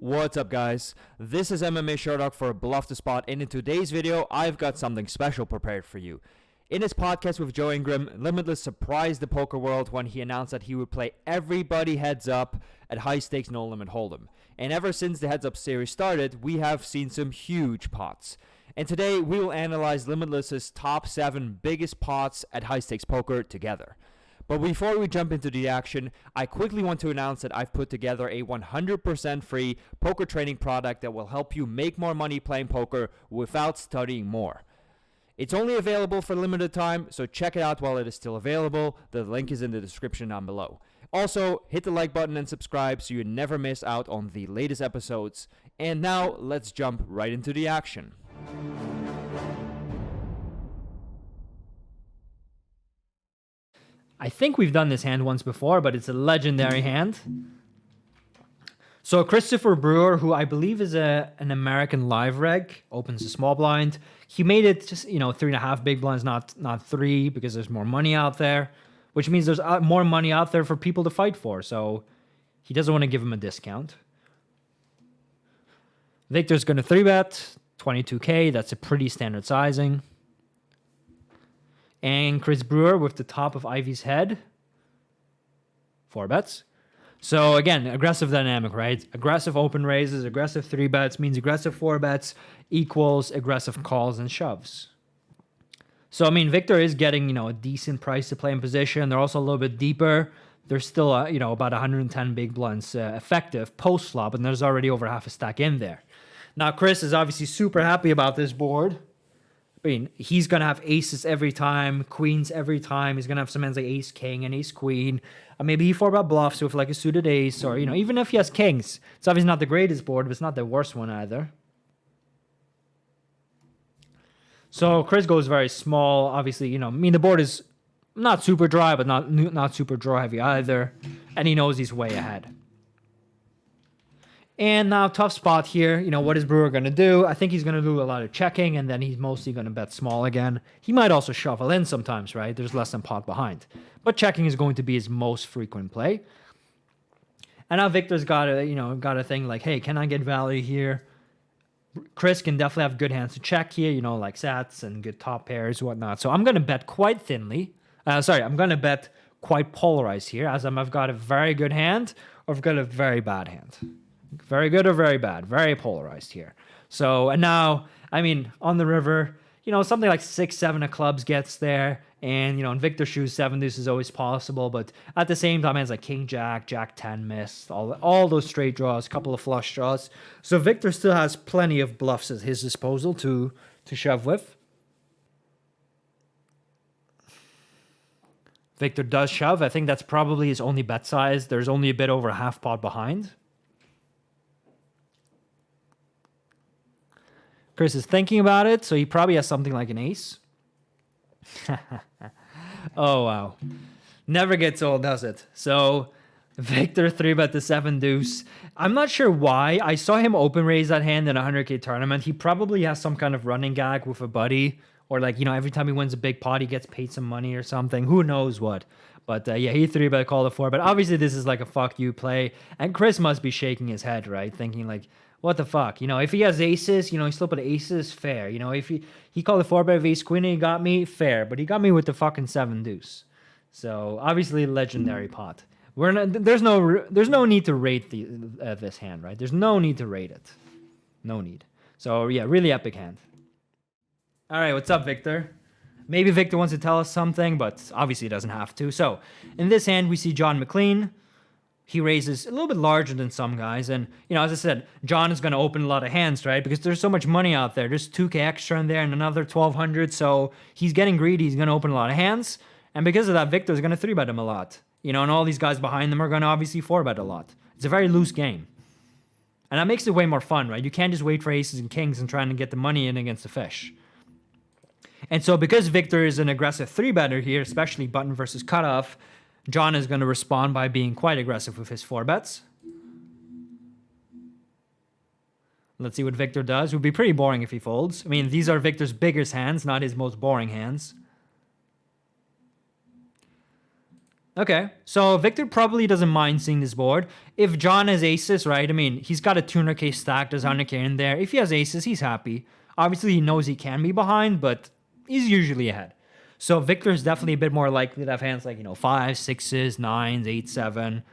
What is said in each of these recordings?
What's up, guys? This is MMAsherdog for BluffTheSpot, and in today's video, I've got something special prepared for you. In his podcast with Joe Ingram, Limitless surprised the poker world when he announced that he would play everybody heads up at high-stakes no-limit hold'em. And ever since the heads-up series started, we have seen some huge pots. And today, we will analyze Limitless's top 7 biggest pots at high-stakes poker together. But before we jump into the action, I quickly want to announce that I've put together a 100% free poker training product that will help you make more money playing poker without studying more. It's only available for limited time, so check it out while it is still available. The link is in the description down below. Also, hit the like button and subscribe so you never miss out on the latest episodes. And now, let's jump right into the action. I think we've done this hand once before, but it's a legendary hand. So Christopher Brewer, who I believe is an American live reg, opens a small blind. He made it just, 3.5 big blinds, not 3, because there's more money out there, which means there's more money out there for people to fight for. So he doesn't want to give him a discount. Wiktor's going to 3-bet, 22K. That's a pretty standard sizing. And Chris Brewer with the top of Ivy's head. 4 bets. So again, aggressive dynamic, right? Aggressive open raises, aggressive 3 bets means aggressive 4 bets equals aggressive calls and shoves. So, Wiktor is getting, a decent price to play in position. They're also a little bit deeper. There's still, about 110 big blinds effective post-flop, and there's already over half a stack in there. Now, Chris is obviously super happy about this board. He's going to have aces every time, queens every time. He's going to have some hands like ace-king and ace-queen. Maybe he 4-bet bluffs with like a suited ace, or, even if he has kings. It's obviously not the greatest board, but it's not the worst one either. So Chris goes very small. Obviously, the board is not super dry, but not super draw heavy either. And he knows he's way ahead. And now, tough spot here. What is Brewer going to do? I think he's going to do a lot of checking, and then he's mostly going to bet small again. He might also shuffle in sometimes, right? There's less than pot behind. But checking is going to be his most frequent play. And now Wiktor's got a thing like, hey, can I get value here? Chris can definitely have good hands to check here, like sats and good top pairs, whatnot. So I'm going to bet quite thinly. I'm going to bet quite polarized here, as I've got a very good hand, or I've got a very bad hand. Very good or very bad. Very polarized here. So, and now, on the river, something like 6-7 of clubs gets there. And, in Wiktor shoes, 7 deuce is always possible. But at the same time, hands like king jack, jack 10 missed, all those straight draws, couple of flush draws. So Wiktor still has plenty of bluffs at his disposal to shove with. Wiktor does shove. I think that's probably his only bet size. There's only a bit over half pot behind. Chris is thinking about it, so he probably has something like an ace. Oh, wow. Never gets old, does it? So, Wiktor 3-bet the 7 deuce. I'm not sure why. I saw him open raise that hand in a 100K tournament. He probably has some kind of running gag with a buddy. Or every time he wins a big pot, he gets paid some money or something. Who knows what. But he 3-bet called a 4. But obviously, this is like a fuck you play. And Chris must be shaking his head, right? Thinking like, what the fuck? if he has aces, he still put aces, fair. if he called a 4-bet of ace queen and he got me, fair. But he got me with the fucking 7 deuce. So obviously legendary pot. There's no need to rate this hand, right? There's no need to rate it. No need. So yeah, really epic hand. All right, what's up, Wiktor? Maybe Wiktor wants to tell us something, but obviously he doesn't have to. So in this hand, we see John McLean. He raises a little bit larger than some guys. And, as I said, John is going to open a lot of hands, right? Because there's so much money out there. There's 2K extra in there and another 1,200. So he's getting greedy. He's going to open a lot of hands. And because of that, Wiktor's going to 3-bet him a lot. And all these guys behind them are going to obviously 4-bet a lot. It's a very loose game. And that makes it way more fun, right? You can't just wait for aces and kings and trying to get the money in against the fish. And so because Wiktor is an aggressive 3-better here, especially button versus cutoff, John is going to respond by being quite aggressive with his 4 bets. Let's see what Wiktor does. It would be pretty boring if he folds. These are Wiktor's biggest hands, not his most boring hands. Okay, so Wiktor probably doesn't mind seeing this board. If John has aces, right? I mean, he's got a 200k stack, there's 100k in there. If he has aces, he's happy. Obviously, he knows he can be behind, but he's usually ahead. So Victor is definitely a bit more likely to have hands like, 5, 6s, 9s, 8, 7,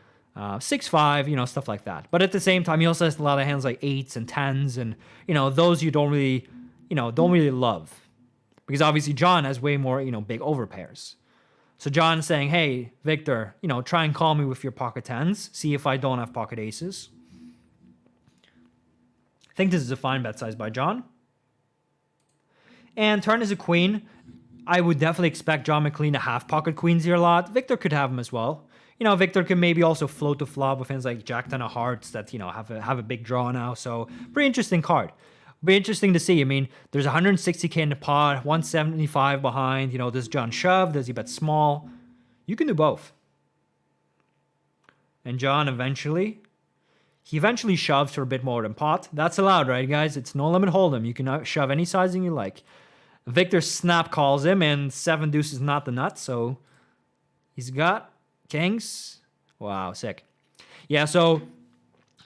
6, 5, stuff like that. But at the same time, he also has a lot of hands like 8s and 10s, and, those you don't really love. Because obviously John has way more, big overpairs. So John's saying, hey, Victor, try and call me with your pocket 10s. See if I don't have pocket aces. I think this is a fine bet size by John. And turn is a queen. I would definitely expect John McLean to have pocket queens here a lot. Victor could have them as well. Victor can maybe also float the flop with hands like Jack 10 of hearts that, have a big draw now. So pretty interesting card. Be interesting to see. I mean, there's 160k in the pot, 175 behind. Does John shove? Does he bet small? You can do both. And John eventually shoves for a bit more than pot. That's allowed, right, guys? It's no limit hold'em. You can shove any sizing you like. Victor snap calls him, and 7 deuce is not the nut, so he's got kings. Wow, sick. Yeah, so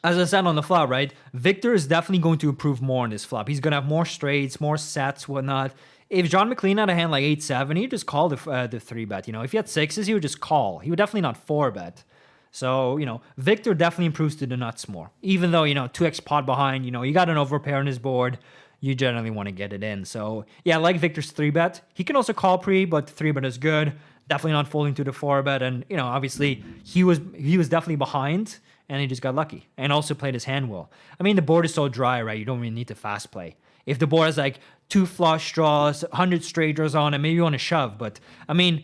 as I said on the flop, right, Victor is definitely going to improve more on this flop. He's going to have more straights, more sets, whatnot. If John McLean had a hand like 8-7, he'd just call the 3-bet. If he had 6s, he would just call. He would definitely not 4-bet. So, Victor definitely improves to the nuts more. Even though, 2x pot behind, you got an overpair on his board, you generally want to get it in. So, yeah, I like Victor's 3-bet. He can also call pre, but the 3-bet is good. Definitely not folding to the 4-bet. And, obviously, he was definitely behind, and he just got lucky. And also played his hand well. I mean, the board is so dry, right? You don't really need to fast play. If the board has, like, 2 flush draws, 100 straight draws on it, maybe you want to shove. But, I mean,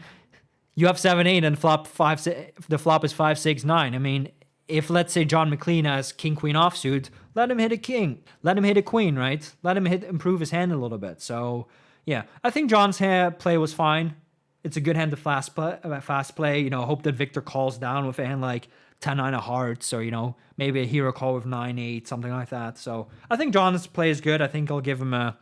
you have 7-8 and the flop is 5-6-9. I mean, if, let's say, John McLean has king-queen offsuit, let him hit a king. Let him hit a queen, right? Let him improve his hand a little bit. So, yeah, I think John's play was fine. It's a good hand to fast play. Hope that Victor calls down with a hand like 10-9 of hearts, or, maybe a hero call with 9-8, something like that. So, I think John's play is good. I think I'll give him a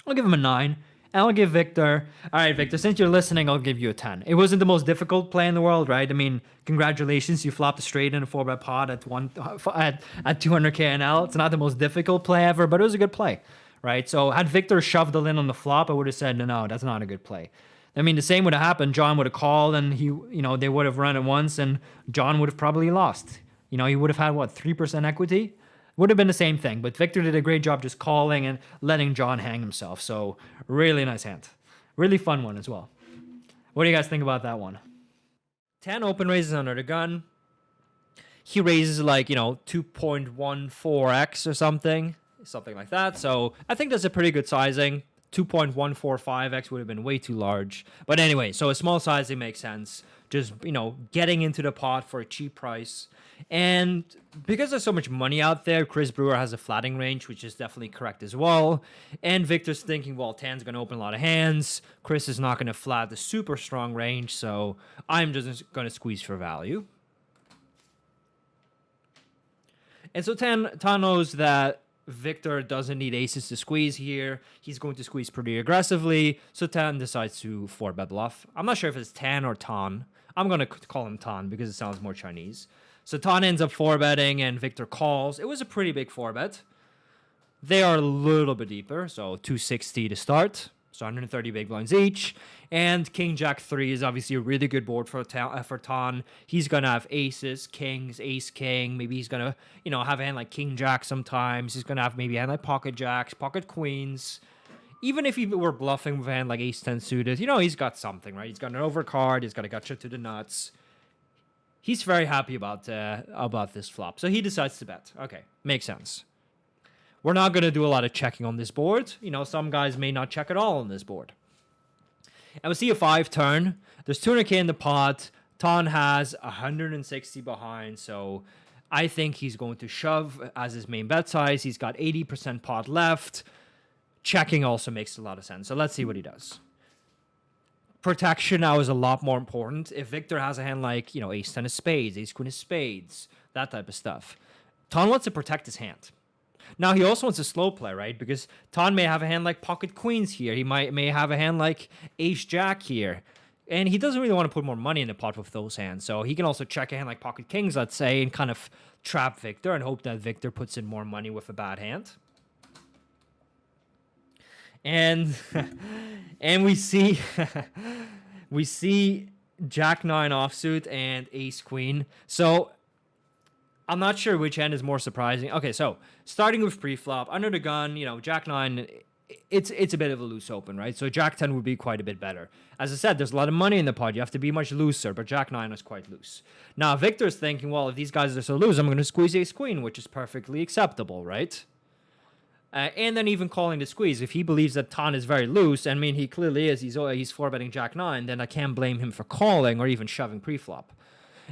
9. And I'll give Victor, all right, Victor, since you're listening, I'll give you a 10. It wasn't the most difficult play in the world, right? I mean, congratulations, you flopped a straight in a 4-bet pot at 200k NL. It's not the most difficult play ever, but it was a good play, right? So had Victor shoved the in on the flop, I would have said, no, that's not a good play. I mean, the same would have happened. John would have called, and they would have run it once, and John would have probably lost. He would have had, 3% equity? Would have been the same thing, but Victor did a great job just calling and letting John hang himself. So really nice hand. Really fun one as well. What do you guys think about that one? 10 open raises under the gun. He raises like, 2.14x or something like that. So I think that's a pretty good sizing. 2.145x would have been way too large. But anyway, so a small sizing makes sense. Just, getting into the pot for a cheap price. And because there's so much money out there, Chris Brewer has a flatting range, which is definitely correct as well. And Victor's thinking, well, 10's going to open a lot of hands. Chris is not going to flat the super strong range, so I'm just going to squeeze for value. And so 10 knows that Victor doesn't need aces to squeeze here. He's going to squeeze pretty aggressively, so Tan decides to 4-bet bluff. I'm not sure if it's Tan or Tan. I'm going to call him Tan because it sounds more Chinese. So Tan ends up 4-betting and Victor calls. It was a pretty big 4-bet. They are a little bit deeper, so 260 to start. So 130 big blinds each. And King Jack 3 is obviously a really good board for Tan. He's going to have aces, kings, ace, king. Maybe he's going to, have a hand like King Jack sometimes. He's going to have maybe a hand like pocket jacks, pocket queens. Even if he were bluffing with a hand like ace 10 suited, he's got something, right? He's got an overcard. He's got a gotcha to the nuts. He's very happy about this flop. So he decides to bet. Okay, makes sense. We're not going to do a lot of checking on this board. Some guys may not check at all on this board. And we see a 5 turn. There's 200k in the pot. Tan has 160 behind. So I think he's going to shove as his main bet size. He's got 80% pot left. Checking also makes a lot of sense. So let's see what he does. Protection now is a lot more important. If Victor has a hand like, ace 10 of spades, ace queen of spades, that type of stuff, Tan wants to protect his hand. Now, he also wants a slow play, right? Because Tan may have a hand like pocket queens here. He may have a hand like ace jack here. And he doesn't really want to put more money in the pot with those hands. So he can also check a hand like pocket kings, let's say, and kind of trap Wiktor and hope that Wiktor puts in more money with a bad hand. And and we see we see Jack 9 offsuit and Ace Queen. So I'm not sure which hand is more surprising. Okay, so starting with pre-flop, under the gun, you know, Jack 9, it's a bit of a loose open, right? So Jack 10 would be quite a bit better. As I said, there's a lot of money in the pot. You have to be much looser, but Jack 9 is quite loose. Now, Wiktor's thinking, well, if these guys are so loose, I'm going to squeeze Ace Queen, which is perfectly acceptable, right? And then even calling the squeeze. If he believes that Ton is very loose, I mean, he clearly is, he's 4-betting Jack 9, then I can't blame him for calling or even shoving pre-flop.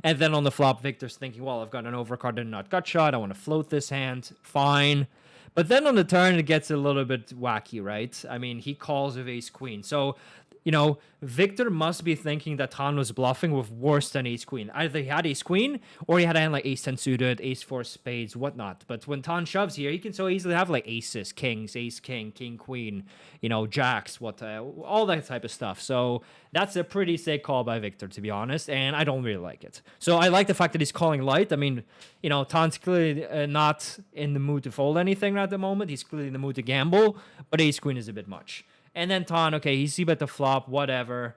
And then on the flop, Wiktor's thinking, well, I've got an overcard and not gut shot. I want to float this hand. Fine. But then on the turn, it gets a little bit wacky, right? I mean, he calls with Ace Queen. So, you know, Wiktor must be thinking that Ton was bluffing with worse than Ace Queen. Either he had Ace Queen or he had a hand like Ace 10 suited, Ace 4 spades, whatnot. But when Ton shoves here, he can so easily have like aces, kings, Ace King, King Queen, you know, jacks, all that type of stuff. So that's a pretty sick call by Wiktor, to be honest, and I don't really like it. So I like the fact that he's calling light. I mean, you know, Ton's clearly not in the mood to fold anything at the moment. He's clearly in the mood to gamble, but Ace Queen is a bit much. And then Ton, okay, he see bet the flop, whatever.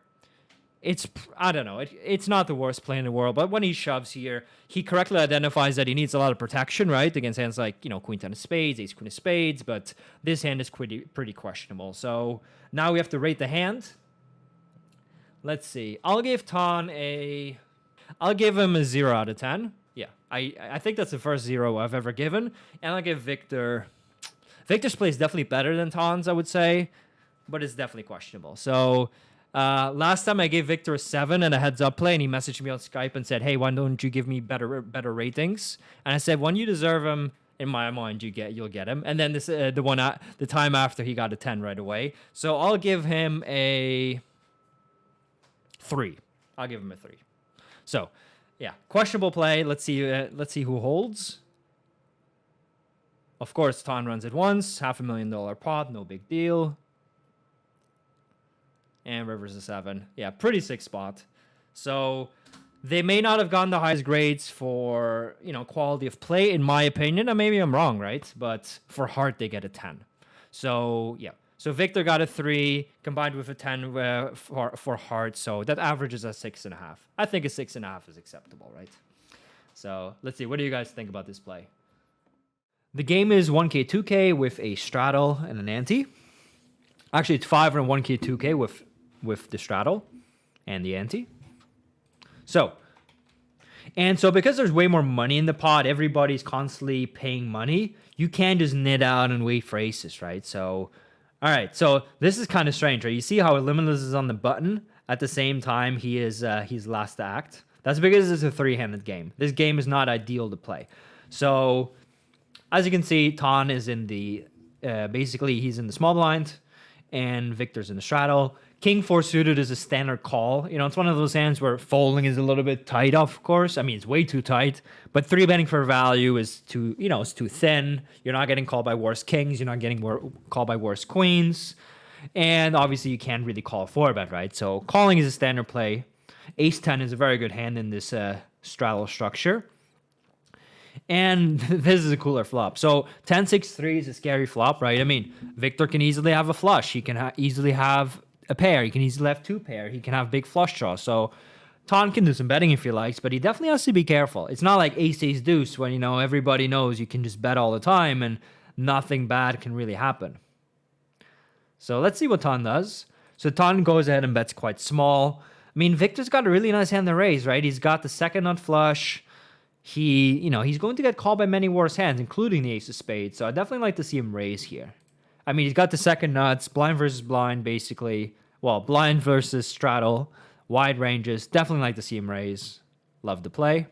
I don't know, it's not the worst play in the world, but when he shoves here, he correctly identifies that he needs a lot of protection, right? Against hands like, you know, Queen 10 of spades, Ace Queen of spades, but this hand is pretty questionable. So now we have to rate the hand. Let's see. I'll give him a 0 out of 10. Yeah, I think that's the first 0 I've ever given. And I'll give Wiktor's play is definitely better than Ton's, I would say, but it's definitely questionable. So last time I gave Wiktor a 7 and a heads up play, and he messaged me on Skype and said, hey, why don't you give me better ratings? And I said, when you deserve him, in my mind, you'll get him. And then the time after, he got a 10 right away. So I'll give him a 3. I'll give him a 3. So yeah, questionable play. Let's see who holds. Of course, Ton runs it once, $500,000 pot, no big deal. And River's a 7. Yeah, pretty sick spot. So they may not have gotten the highest grades for, you know, quality of play, in my opinion. And maybe I'm wrong, right? But for heart, they get a 10. So yeah. So Wiktor got a 3 combined with a 10 for heart. So that averages at 6.5. I think a 6.5 is acceptable, right? So let's see. What do you guys think about this play? The game is 1K, 2K with a straddle and an ante. Actually, it's 5 and 1K, 2K with the straddle and the ante. So because there's way more money in the pot, everybody's constantly paying money. You can't just knit out and wait for aces, right? So, all right. So this is kind of strange, right? You see how Limitless is on the button at the same time he's last to act. That's because it's a 3-handed game. This game is not ideal to play. So as you can see, Ton is in the basically he's in the small blind, and Wiktor's in the straddle. King 4 suited is a standard call. You know, it's one of those hands where folding is a little bit tight, of course. I mean, it's way too tight, but 3-betting for value is too, you know, it's too thin. You're not getting called by worse kings. You're not getting called by worse queens. And obviously you can't really call 4-bet, right? So calling is a standard play. Ace 10 is a very good hand in this straddle structure. And this is a cooler flop. So 10-6-3 is a scary flop, right? I mean, Wiktor can easily have a flush. He can easily have a pair. He can easily have 2 pair. He can have big flush draws. So Ton can do some betting if he likes, but he definitely has to be careful. It's not like ace deuce when, you know, everybody knows you can just bet all the time and nothing bad can really happen. So let's see what Ton does. So Ton goes ahead and bets quite small. I mean, Wiktor's got a really nice hand to raise, right? He's got the second nut flush. He's going to get called by many worse hands, including the ace of spades. So I definitely like to see him raise here. I mean, he's got the second nuts, blind versus blind, basically. Well, blind versus straddle, wide ranges. Definitely like to see him raise. Love to play.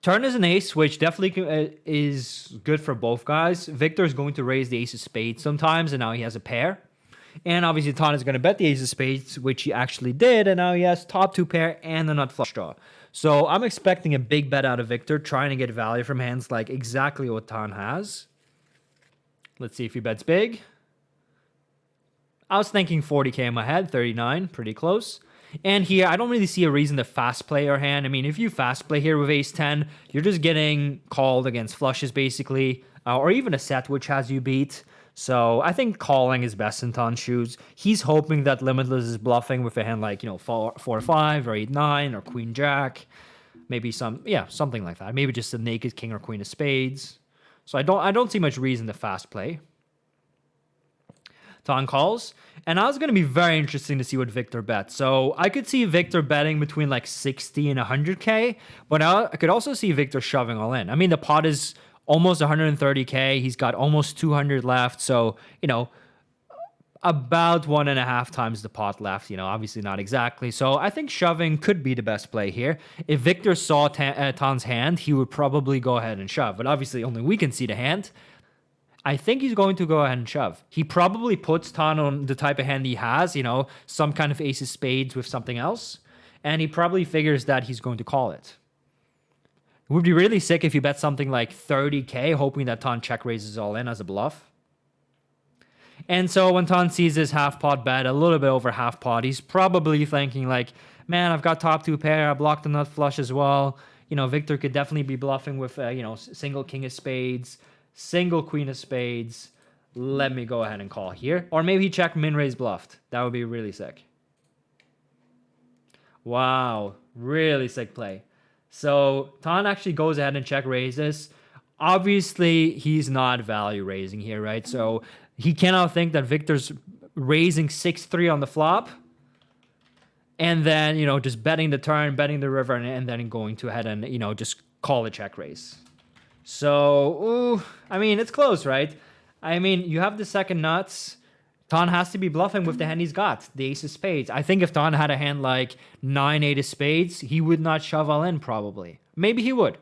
Turn is an ace, which definitely is good for both guys. Wiktor is going to raise the ace of spades sometimes, and now he has a pair. And obviously, Ton is going to bet the ace of spades, which he actually did, and now he has top 2 pair and the nut flush draw. So I'm expecting a big bet out of Wiktor, trying to get value from hands like exactly what Ton has. Let's see if he bets big. I was thinking 40k in my head, 39, pretty close. And here, I don't really see a reason to fast play your hand. I mean, if you fast play here with ace 10, you're just getting called against flushes, basically, or even a set which has you beat. So I think calling is best in Ton's shoes. He's hoping that Limitless is bluffing with a hand like, 4-5 or 8-9 or Queen Jack. Maybe something like that. Maybe just a naked king or queen of spades. So I don't see much reason to fast play. Ton calls. And I was going to be very interesting to see what Wiktor bets. So I could see Wiktor betting between like 60 and 100k, but I could also see Wiktor shoving all in. I mean, the pot is almost 130k. He's got almost 200 left. So, about 1.5 times the pot left, obviously not exactly. So I think shoving could be the best play here. If Wiktor saw Ton's hand, he would probably go ahead and shove. But obviously only we can see the hand. I think he's going to go ahead and shove. He probably puts Ton on the type of hand he has, some kind of ace of spades with something else. And he probably figures that he's going to call it. It would be really sick if you bet something like 30k, hoping that Ton check raises all in as a bluff. And so when Ton sees his half pot bet, a little bit over half pot, he's probably thinking like, man, I've got top 2 pair, I blocked the nut flush as well. Wiktor could definitely be bluffing with, single king of spades, single queen of spades. Let me go ahead and call here. Or maybe he checked min raise bluffed. That would be really sick. Wow, really sick play. So Ton actually goes ahead and check raises. Obviously, he's not value raising here, right? So he cannot think that Wiktor's raising 6-3 on the flop and then, just betting the turn, betting the river, and then going to ahead and, just call a check raise. So, it's close, right? You have the second nuts. Ton has to be bluffing with the hand he's got, the ace of spades. I think if Ton had a hand like 9-8 of spades, he would not shove all in probably. Maybe he would.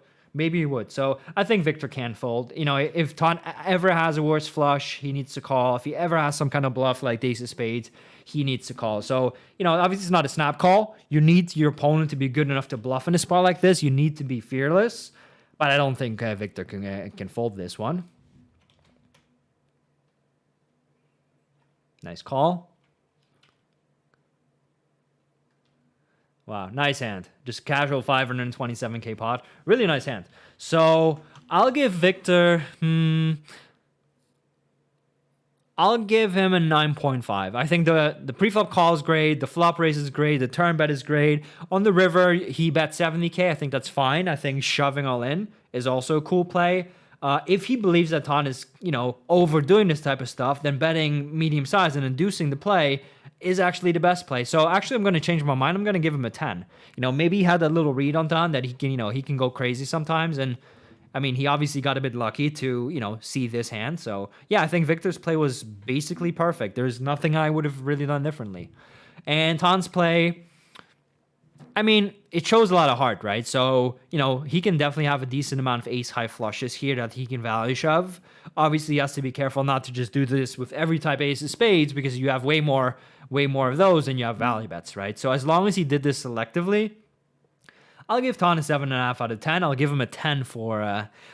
So I think Wiktor can fold. If Ton ever has a worse flush, he needs to call. If he ever has some kind of bluff like the ace of spades, he needs to call. So, obviously it's not a snap call. You need your opponent to be good enough to bluff in a spot like this. You need to be fearless. But I don't think Wiktor can fold this one. Nice call. Wow, nice hand. Just casual 527k pot. Really nice hand. So I'll give Wiktor... I'll give him a 9.5. I think the preflop call is great. The flop raise is great. The turn bet is great. On the river, he bet 70k. I think that's fine. I think shoving all in is also a cool play. If he believes that Ton is, overdoing this type of stuff, then betting medium size and inducing the play is actually the best play. So actually, I'm going to change my mind. I'm going to give him a 10. Maybe he had a little read on Ton that he can, he can go crazy sometimes. And he obviously got a bit lucky to, see this hand. So yeah, I think Wiktor's play was basically perfect. There's nothing I would have really done differently. And Ton's play, it shows a lot of heart, right? So, he can definitely have a decent amount of ace-high flushes here that he can value shove. Obviously, he has to be careful not to just do this with every type of ace of spades because you have way more of those than you have value bets, right? So as long as he did this selectively, I'll give Ton a 7.5 out of 10. I'll give him a 10 for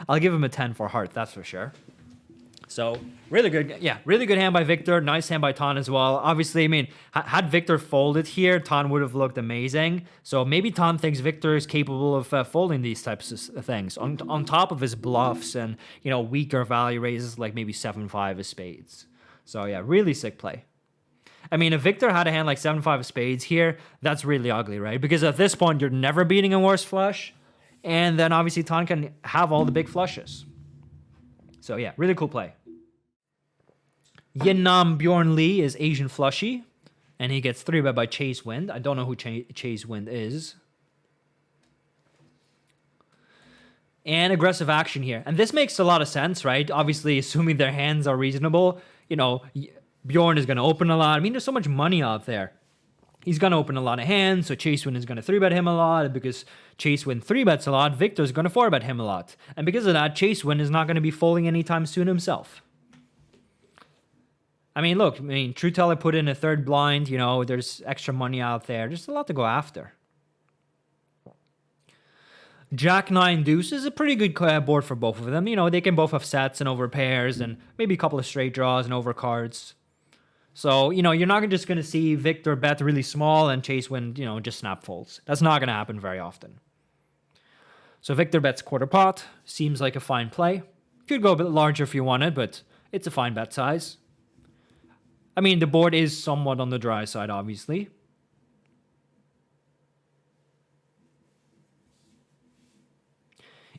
heart, that's for sure. So really good hand by Wiktor. Nice hand by Ton as well. Obviously, had Wiktor folded here, Ton would have looked amazing. So maybe Ton thinks Wiktor is capable of folding these types of things on top of his bluffs and weaker value raises like maybe 7-5 of spades. So yeah, really sick play. If Wiktor had a hand like 7-5 of spades here, that's really ugly, right? Because at this point, you're never beating a worse flush. And then obviously Ton can have all the big flushes. So yeah, really cool play. Yeonnam Bjorn Lee is Asian Flushy, and he gets 3-bet by Chase Wind. I don't know who Chase Wind is. And aggressive action here. And this makes a lot of sense, right? Obviously, assuming their hands are reasonable, Bjorn is going to open a lot. There's so much money out there. He's going to open a lot of hands, so Chase Wind is going to 3-bet him a lot. And because Chase Wind 3-bets a lot, Wiktor's going to 4-bet him a lot. And because of that, Chase Wind is not going to be folding anytime soon himself. True Teller put in a third blind. There's extra money out there. There's a lot to go after. Jack 9 Deuce is a pretty good board for both of them. They can both have sets and over pairs and maybe a couple of straight draws and over cards. So, you're not just going to see Wiktor bet really small and Chase win, just snap folds. That's not going to happen very often. So Wiktor bets quarter pot. Seems like a fine play. Could go a bit larger if you wanted, but it's a fine bet size. I mean, the board is somewhat on the dry side, obviously.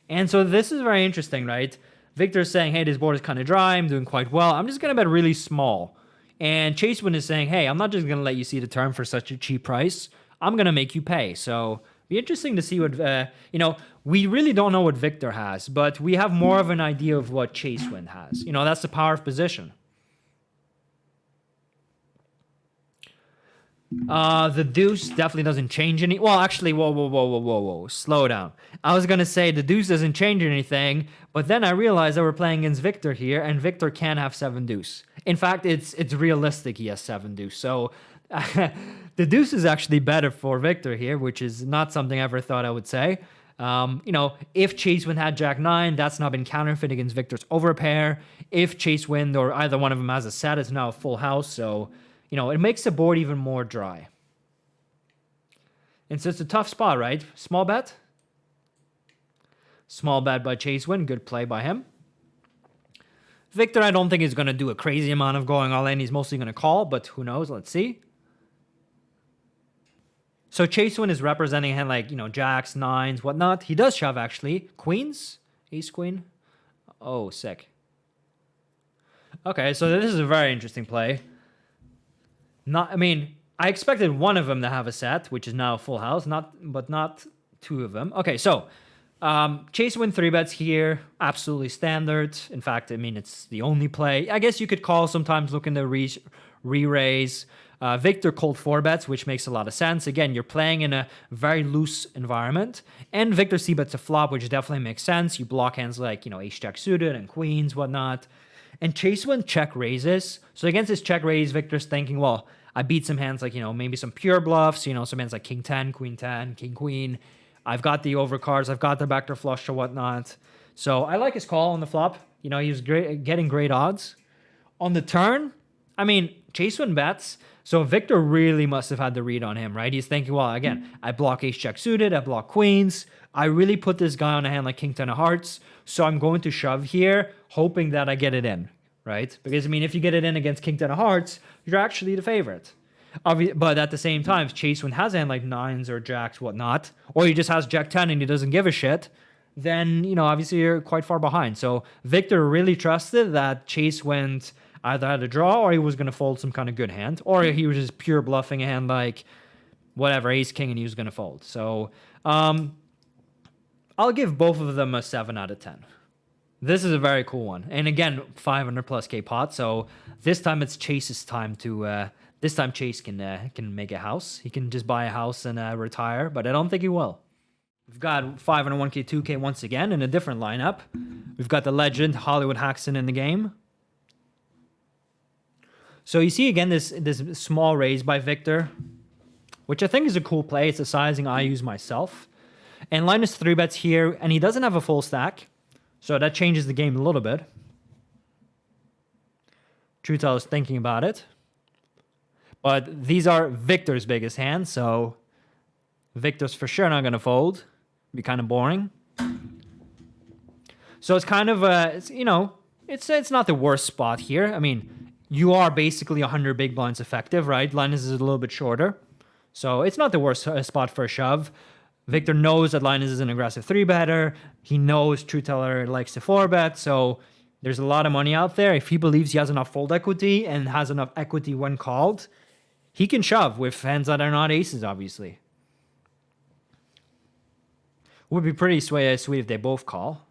And so this is very interesting, right? Wiktor's saying, hey, this board is kind of dry. I'm doing quite well. I'm just going to bet really small. And Chasewin is saying, hey, I'm not just going to let you see the turn for such a cheap price. I'm going to make you pay. So be interesting to see what, we really don't know what Wiktor has, but we have more of an idea of what Chasewin has. That's the power of position. The deuce definitely doesn't change any. Well, actually, whoa. Slow down. I was going to say the deuce doesn't change anything, but then I realized that we're playing against Wiktor here, and Wiktor can have 7 deuce. In fact, it's realistic he has 7 deuce. So the deuce is actually better for Wiktor here, which is not something I ever thought I would say. If Chasewin had Jack 9, that's not been counterfeit against Wiktor's overpair. If Chasewin or either one of them has a set, it's now a full house. So, it makes the board even more dry. And so it's a tough spot, right? Small bet. Small bet by Chasewin. Good play by him. Wiktor, I don't think is going to do a crazy amount of going all in. He's mostly going to call, but who knows? Let's see. So Chasewin is representing a hand like, jacks, 9s, whatnot. He does shove, actually. Queens? Ace, queen? Oh, sick. Okay, so this is a very interesting play. I expected one of them to have a set, which is now a full house, but not 2 of them. Okay, so Chasewin 3 bets here, absolutely standard. In fact, it's the only play. I guess you could call sometimes looking to re-raise. Wiktor cold 4 bets, which makes a lot of sense. Again, you're playing in a very loose environment. And Wiktor C bets a flop, which definitely makes sense. You block hands like, ace-jack suited and queens, whatnot. And Chasewin check raises. So against this check raise, Wiktor's thinking, well, I beat some hands like, maybe some pure bluffs, some hands like king 10, queen 10, king queen. I've got the overcards. I've got the backdoor flush or whatnot. So I like his call on the flop. He was getting great odds. On the turn, Chasewin bets. So Wiktor really must have had the read on him, right? He's thinking, well, again, I block ace-jack suited. I block queens. I really put this guy on a hand like king 10 of hearts. So I'm going to shove here, hoping that I get it in, right? Because, if you get it in against king 10 of hearts, you're actually the favorite. But at the same time, if Chasewin has a hand like 9s or jacks, whatnot, or he just has jack 10 and he doesn't give a shit, then, obviously you're quite far behind. So Wiktor really trusted that Chasewin either had a draw or he was going to fold some kind of good hand, or he was just pure bluffing a hand like whatever, ace king, and he was going to fold. So I'll give both of them a 7 out of 10. This is a very cool one. And again, 500 plus K pot. So this time it's Chase's time to, this time Chase can make a house. He can just buy a house and retire, but I don't think he will. We've got 501K, 2K once again in a different lineup. We've got the legend Hollywood Haxton in the game. So you see again this small raise by Wiktor, which I think is a cool play. It's a sizing I use myself. And Linus 3 bets here, and he doesn't have a full stack. So that changes the game a little bit. Trutel is thinking about it. But these are Wiktor's biggest hands, so Wiktor's for sure not going to fold. It'd be kind of boring. So it's kind of, it's not the worst spot here. You are basically 100 big blinds effective, right? Linus is a little bit shorter. So it's not the worst spot for a shove. Wiktor knows that Linus is an aggressive 3-better. He knows Truteller likes to 4-bet, so there's a lot of money out there. If he believes he has enough fold equity and has enough equity when called, he can shove with hands that are not aces, obviously. Would be pretty sweet if they both call.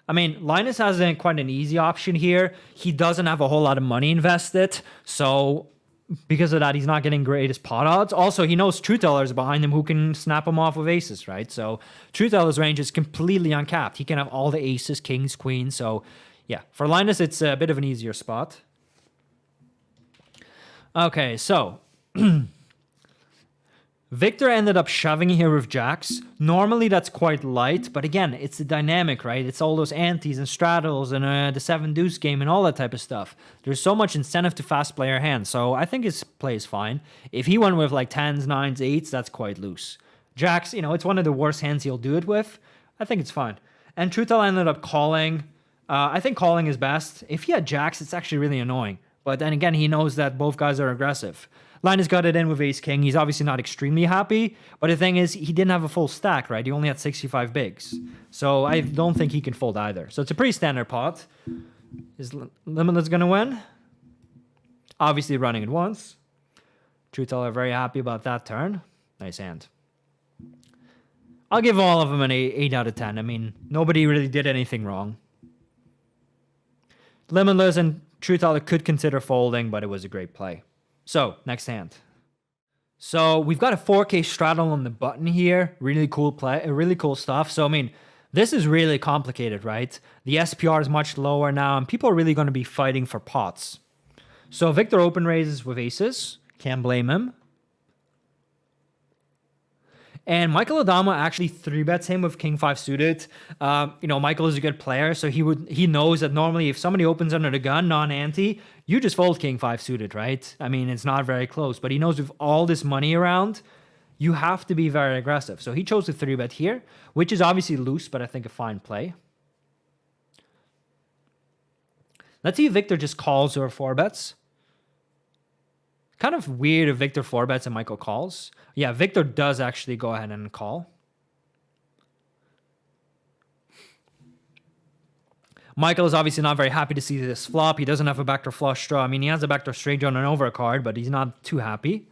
Linus has quite an easy option here. He doesn't have a whole lot of money invested, so because of that, he's not getting greatest pot odds. Also, he knows Truteller's behind him who can snap him off with aces, right? So Truteller's range is completely uncapped. He can have all the aces, kings, queens. So yeah, for Linus, it's a bit of an easier spot. Okay, so Wiktor ended up shoving here with jacks. Normally that's quite light, but again, it's the dynamic, right? It's all those antes and straddles and the 7 deuce game and all that type of stuff. There's so much incentive to fast play your hand, so I think his play is fine. If he went with like 10s, 9s, 8s, that's quite loose. Jacks, it's one of the worst hands he'll do it with. I think it's fine. And Truthell ended up calling. I think calling is best. If he had jacks, it's actually really annoying. But then again, he knows that both guys are aggressive. Linus got it in with ace-king. He's obviously not extremely happy. But the thing is, he didn't have a full stack, right? He only had 65 bigs. So I don't think he can fold either. So it's a pretty standard pot. Is Limitless going to win? Obviously running it once. Truthell are very happy about that turn. Nice hand. I'll give all of them an 8 out of 10. I mean, nobody really did anything wrong. Limitless and Truthell could consider folding, but it was a great play. So, next hand. So, we've got a 4K straddle on the button here. Really cool play, really cool stuff. So, I mean, this is really complicated, right? The SPR is much lower now, and people are really going to be fighting for pots. So, Wiktor open raises with aces. Can't blame him. And Michael Addamo actually 3-bets him with king 5 suited. Michael is a good player, so he knows that normally if somebody opens under the gun, non-ante, you just fold king 5 suited, right? I mean, it's not very close, but he knows with all this money around, you have to be very aggressive. So he chose to 3-bet here, which is obviously loose, but I think a fine play. Let's see if Wiktor just calls or 4-bets. Kind of weird if Wiktor 4-bets and Michael calls. Yeah, Wiktor does actually go ahead and call. Michael is obviously not very happy to see this flop. He doesn't have a backdoor flush draw. I mean, he has a backdoor straight draw and an overcard, but he's not too happy.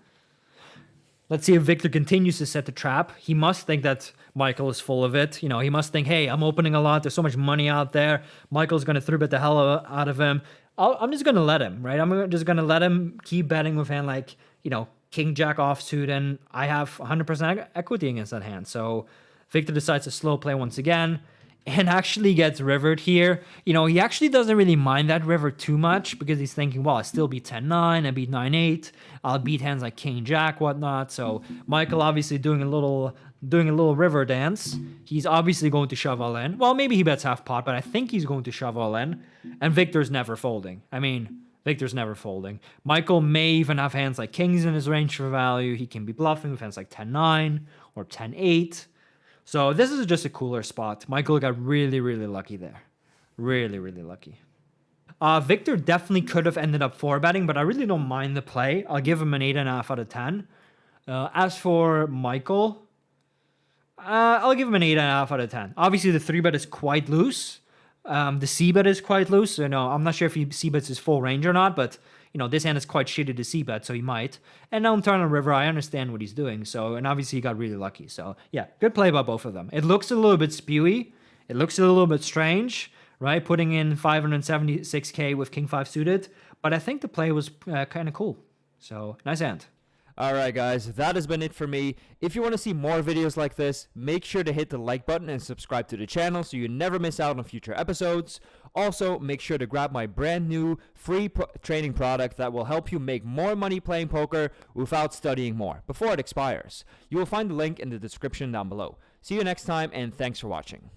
Let's see if Wiktor continues to set the trap. He must think that Michael is full of it. He must think, hey, I'm opening a lot. There's so much money out there. Michael's going to 3-bet the hell out of him. I'm just going to let him, right? I'm just going to let him keep betting with hand like, king jack offsuit, and I have 100% equity against that hand. So Wiktor decides to slow play once again and actually gets rivered here. He actually doesn't really mind that river too much because he's thinking, well, I still beat 10-9, I beat 9-8, I'll beat hands like king jack, whatnot. So Michael obviously doing a little river dance. He's obviously going to shove all in. Well, maybe he bets half pot, but I think he's going to shove all in. And Wiktor's never folding. I mean, Wiktor's never folding. Michael may even have hands like kings in his range for value. He can be bluffing with hands like 10-9 or 10-8. So this is just a cooler spot. Michael got really, really lucky there. Really, really lucky. Wiktor definitely could have ended up 4-betting, but I really don't mind the play. I'll give him an 8.5 out of 10. As for Michael, I'll give him an 8.5 out of 10. Obviously, the 3-bet is quite loose. The C-bet is quite loose. I'm not sure if he C-bets his full range or not, but this hand is quite shitty to C-bet, so he might. And now in turn on river, I understand what he's doing. So, and obviously he got really lucky. So yeah, good play by both of them. It looks a little bit spewy. It looks a little bit strange, right? Putting in 576k with king 5 suited, but I think the play was kind of cool. So nice hand. Alright guys, that has been it for me. If you want to see more videos like this, make sure to hit the like button and subscribe to the channel so you never miss out on future episodes. Also, make sure to grab my brand new free training product that will help you make more money playing poker without studying more before it expires. You will find the link in the description down below. See you next time, and thanks for watching.